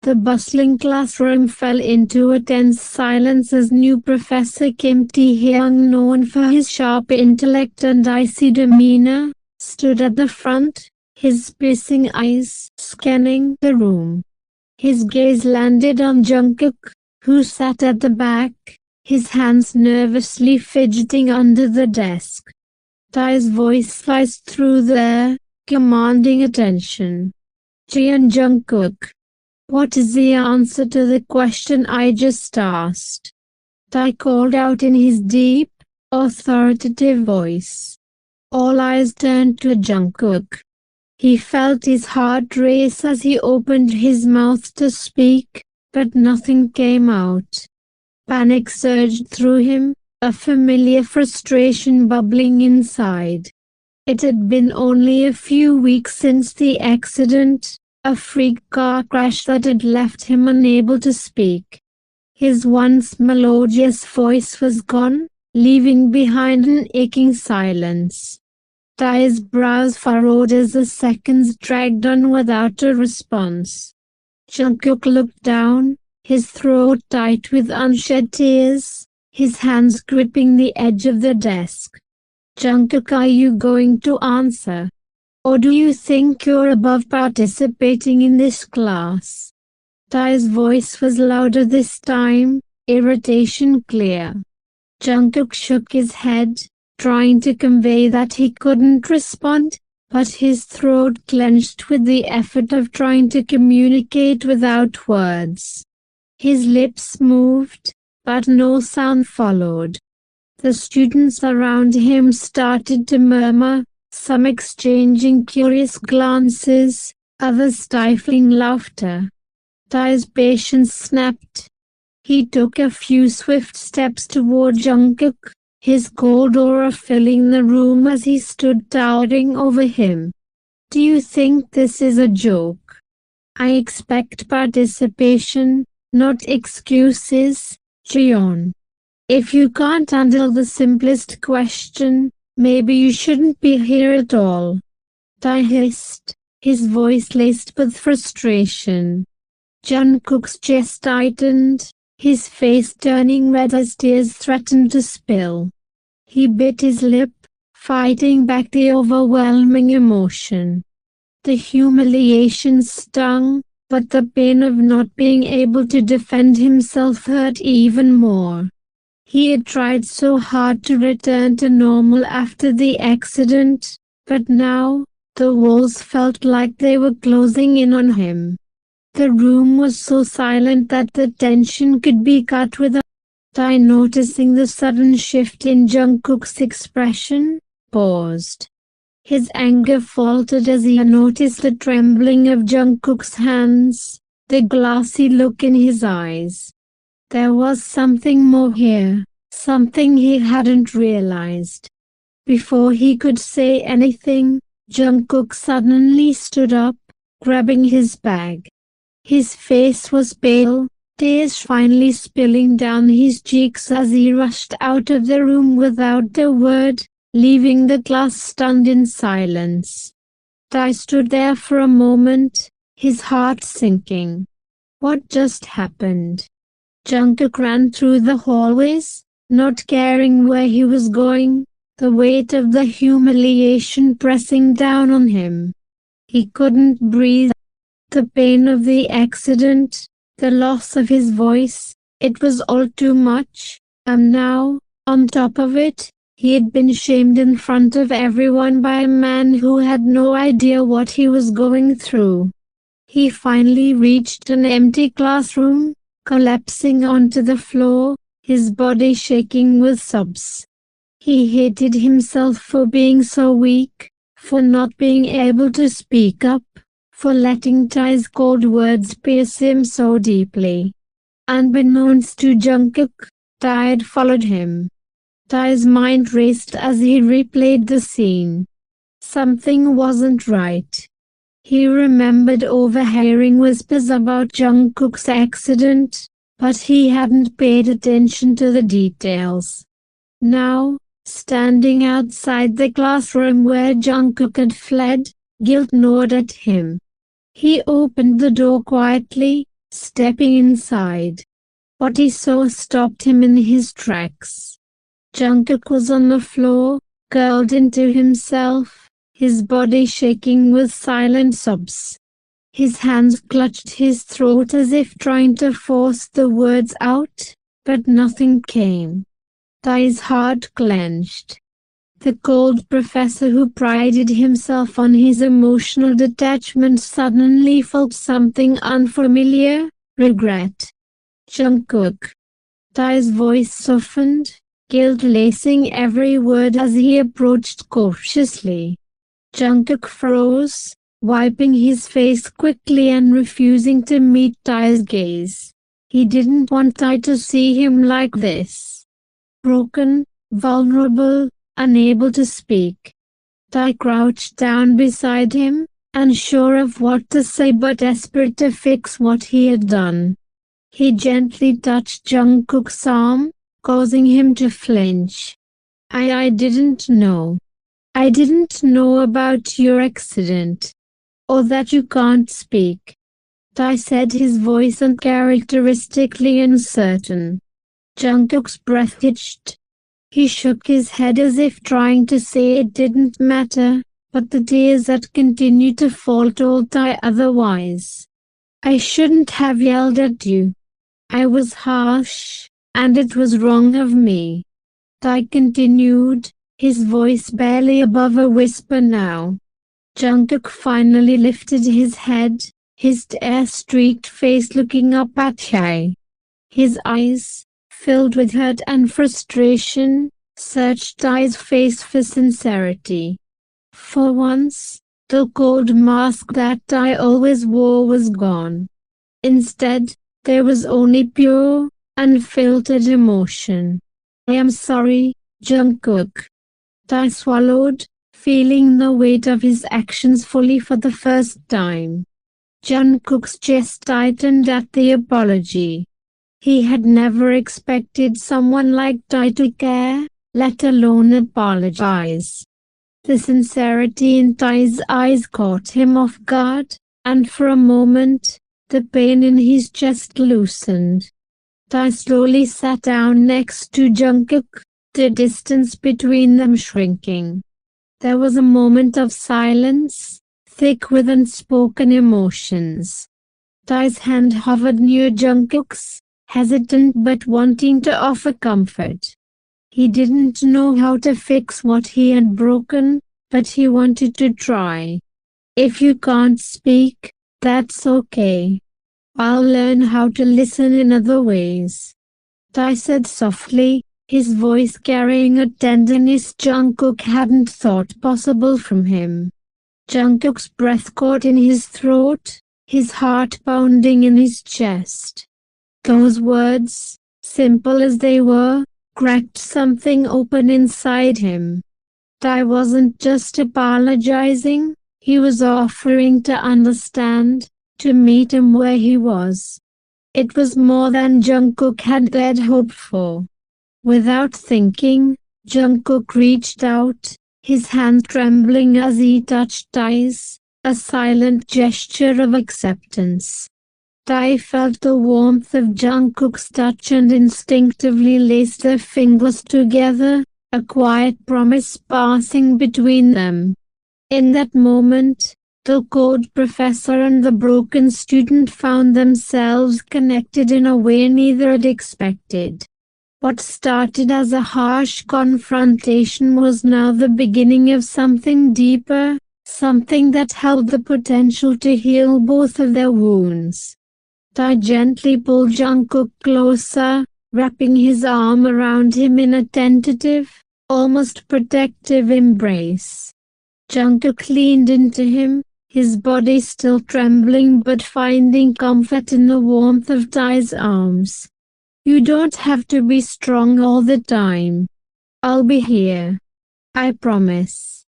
The bustling classroom fell into a tense silence as new Professor Kim Taehyung, known for his sharp intellect and icy demeanor, stood at the front, his piercing eyes scanning the room. His gaze landed on Jungkook, who sat at the back, his hands nervously fidgeting under the desk. Tae's voice sliced through the air, commanding attention. Jahan, Jungkook. What is the answer to the question I just asked? Tae called out in his deep, authoritative voice. All eyes turned to Jungkook. He felt his heart race as he opened his mouth to speak, but nothing came out. Panic surged through him, a familiar frustration bubbling inside. It had been only a few weeks since the accident, a freak car crash that had left him unable to speak. His once melodious voice was gone, leaving behind an aching silence. Tae's brows furrowed as the seconds dragged on without a response. Jungkook looked down, his throat tight with unshed tears, his hands gripping the edge of the desk. Jungkook, are you going to answer? Or do you think you're above participating in this class? Tae's voice was louder this time, irritation clear. Jungkook shook his head, trying to convey that he couldn't respond, but his throat clenched with the effort of trying to communicate without words. His lips moved, but no sound followed. The students around him started to murmur, some exchanging curious glances, others stifling laughter. Tae's patience snapped. He took a few swift steps toward Jungkook, his cold aura filling the room as he stood towering over him. Do you think this is a joke? I expect participation, not excuses, Jahan. If you can't handle the simplest question, maybe you shouldn't be here at all. Tae hissed, his voice laced with frustration. Jungkook's chest tightened, his face turning red as tears threatened to spill. He bit his lip, fighting back the overwhelming emotion. The humiliation stung, but the pain of not being able to defend himself hurt even more. He had tried so hard to return to normal after the accident, but now, the walls felt like they were closing in on him. The room was so silent that the tension could be cut with a Tae, noticing the sudden shift in Jungkook's expression, paused. His anger faltered as he noticed the trembling of Jungkook's hands, the glassy look in his eyes. There was something more here, something he hadn't realized. Before he could say anything, Jungkook suddenly stood up, grabbing his bag. His face was pale, tears finally spilling down his cheeks as he rushed out of the room without a word, leaving the class stunned in silence. Tae stood there for a moment, his heart sinking. What just happened? Jungkook ran through the hallways, not caring where he was going, the weight of the humiliation pressing down on him. He couldn't breathe. The pain of the accident, the loss of his voice, it was all too much, and now, on top of it, he had been shamed in front of everyone by a man who had no idea what he was going through. He finally reached an empty classroom, collapsing onto the floor, his body shaking with sobs. He hated himself for being so weak, for not being able to speak up, for letting Tae's cold words pierce him so deeply. Unbeknownst to Jungkook, Tae had followed him. Tae's mind raced as he replayed the scene. Something wasn't right. He remembered overhearing whispers about Jungkook's accident, but he hadn't paid attention to the details. Now, standing outside the classroom where Jungkook had fled, guilt gnawed at him. He opened the door quietly, stepping inside. What he saw stopped him in his tracks. Jungkook was on the floor, curled into himself, his body shaking with silent sobs. His hands clutched his throat as if trying to force the words out, but nothing came. Tae's heart clenched. The cold professor who prided himself on his emotional detachment suddenly felt something unfamiliar: regret. Jungkook. Tae's voice softened, guilt lacing every word as he approached cautiously. Jungkook froze, wiping his face quickly and refusing to meet Tae's gaze. He didn't want Tae to see him like this. Broken, vulnerable, unable to speak. Tae crouched down beside him, unsure of what to say but desperate to fix what he had done. He gently touched Jungkook's arm, causing him to flinch. I didn't know. I didn't know about your accident. Or that you can't speak. Tae said, his voice uncharacteristically uncertain. Jungkook's breath hitched. He shook his head as if trying to say it didn't matter, but the tears that continued to fall told Tae otherwise. I shouldn't have yelled at you. I was harsh, and it was wrong of me. Tae continued, his voice barely above a whisper now. Jungkook finally lifted his head, his tear-streaked face looking up at Tae. His eyes, filled with hurt and frustration, searched Tae's face for sincerity. For once, the cold mask that Tae always wore was gone. Instead, there was only pure, unfiltered emotion. I am sorry, Jungkook. Tae swallowed, feeling the weight of his actions fully for the first time. Jungkook's chest tightened at the apology. He had never expected someone like Tae to care, let alone apologize. The sincerity in Tae's eyes caught him off guard, and for a moment, the pain in his chest loosened. Tae slowly sat down next to Jungkook, the distance between them shrinking. There was a moment of silence, thick with unspoken emotions. Tae's hand hovered near Jungkook's, hesitant but wanting to offer comfort. He didn't know how to fix what he had broken, but he wanted to try. If you can't speak, that's okay. I'll learn how to listen in other ways. Tae said softly, his voice carrying a tenderness Jungkook hadn't thought possible from him. Jungkook's breath caught in his throat, his heart pounding in his chest. Those words, simple as they were, cracked something open inside him. Tae wasn't just apologizing, he was offering to understand, to meet him where he was. It was more than Jungkook had dared hope for. Without thinking, Jungkook reached out, his hand trembling as he touched Tae's, a silent gesture of acceptance. Tae felt the warmth of Jungkook's touch and instinctively laced their fingers together, a quiet promise passing between them. In that moment, the cold professor and the broken student found themselves connected in a way neither had expected. What started as a harsh confrontation was now the beginning of something deeper, something that held the potential to heal both of their wounds. Tae gently pulled Jungkook closer, wrapping his arm around him in a tentative, almost protective embrace. Jungkook leaned into him, his body still trembling but finding comfort in the warmth of Tae's arms. You don't have to be strong all the time. I'll be here. I promise.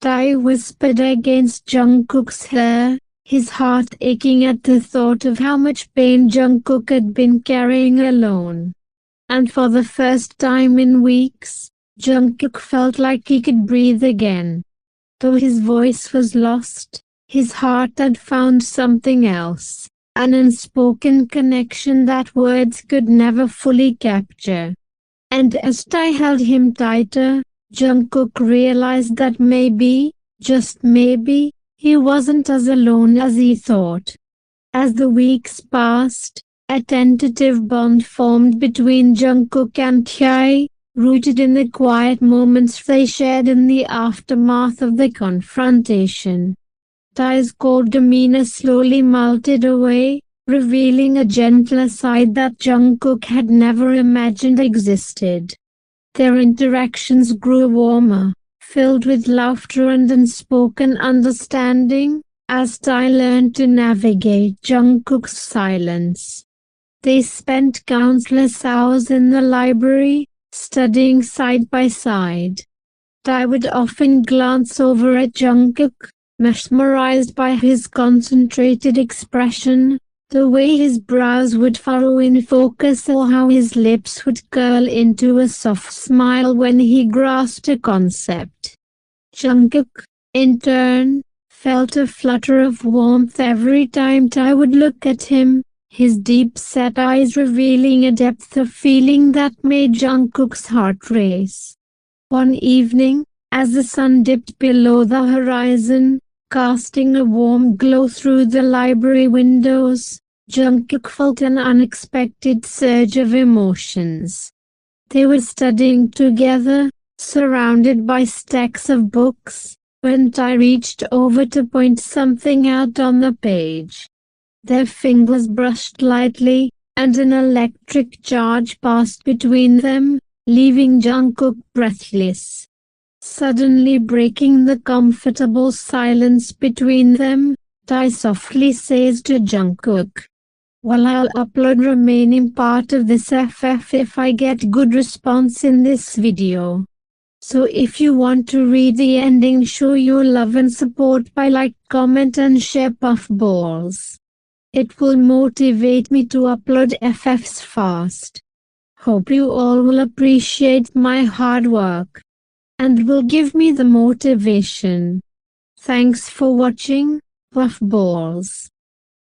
Tae whispered against Jungkook's hair, his heart aching at the thought of how much pain Jungkook had been carrying alone. And for the first time in weeks, Jungkook felt like he could breathe again. Though his voice was lost, his heart had found something else. an unspoken connection that words could never fully capture. And as Tae held him tighter, Jungkook realized that maybe, just maybe, he wasn't as alone as he thought. As the weeks passed, a tentative bond formed between Jungkook and Tae, rooted in the quiet moments they shared in the aftermath of the confrontation. Tae's cold demeanor slowly melted away, revealing a gentler side that Jungkook had never imagined existed. Their interactions grew warmer, filled with laughter and unspoken understanding, as Tae learned to navigate Jungkook's silence. They spent countless hours in the library, studying side by side. Tae would often glance over at Jungkook, mesmerized by his concentrated expression, the way his brows would furrow in focus or how his lips would curl into a soft smile when he grasped a concept. Jungkook, in turn, felt a flutter of warmth every time Tae would look at him, his deep-set eyes revealing a depth of feeling that made Jungkook's heart race. One evening, as the sun dipped below the horizon, casting a warm glow through the library windows, Jungkook felt an unexpected surge of emotions. They were studying together, surrounded by stacks of books, when Tae reached over to point something out on the page. Their fingers brushed lightly, and an electric charge passed between them, leaving Jungkook breathless. Suddenly breaking the comfortable silence between them, Tae softly says to Jungkook, "Well, I'll upload remaining part of this FF if I get good response in this video. So if you want to read the ending, show your love and support by like, comment and share puffballs. It will motivate me to upload FFs fast. Hope you all will appreciate my hard work and will give me the motivation. Thanks for watching, puffballs."